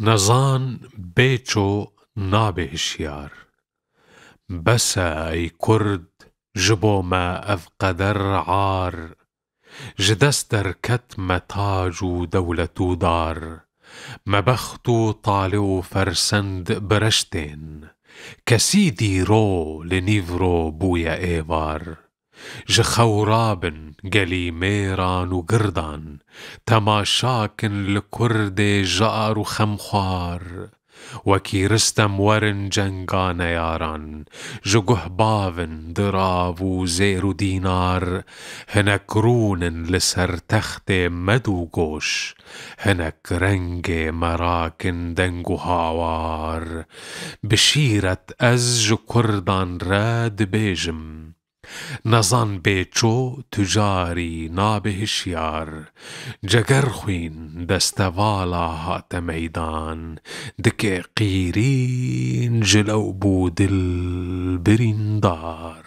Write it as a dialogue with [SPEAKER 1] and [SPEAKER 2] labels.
[SPEAKER 1] نەزان بێچۆ نابێ هشیار بەسە ئەی کورد ji bo me ev qeder ar ji dest derket me tac û dewlet û dar me bext û talê û fersend bireştên kesî dîro li nîv ro bûye êvar ji xewrabin gelî mêran û girdan temaşa kin li Kurdê jar û xemxwar wekî Ristem werin cenga neyaran ji guh bavin dirav û zêr û dînar hinek rûnin li ser textê med û goş hinek rengê merakin deng û hawar bi şîret ez ji Kurdan re dibêjim نەزان بێچۆ توجاری نابێ هشیار جەگەرخوین دەستەڤاڵا هاتە مەیدان دکێ قیرین ji لەو بوو دل بریندار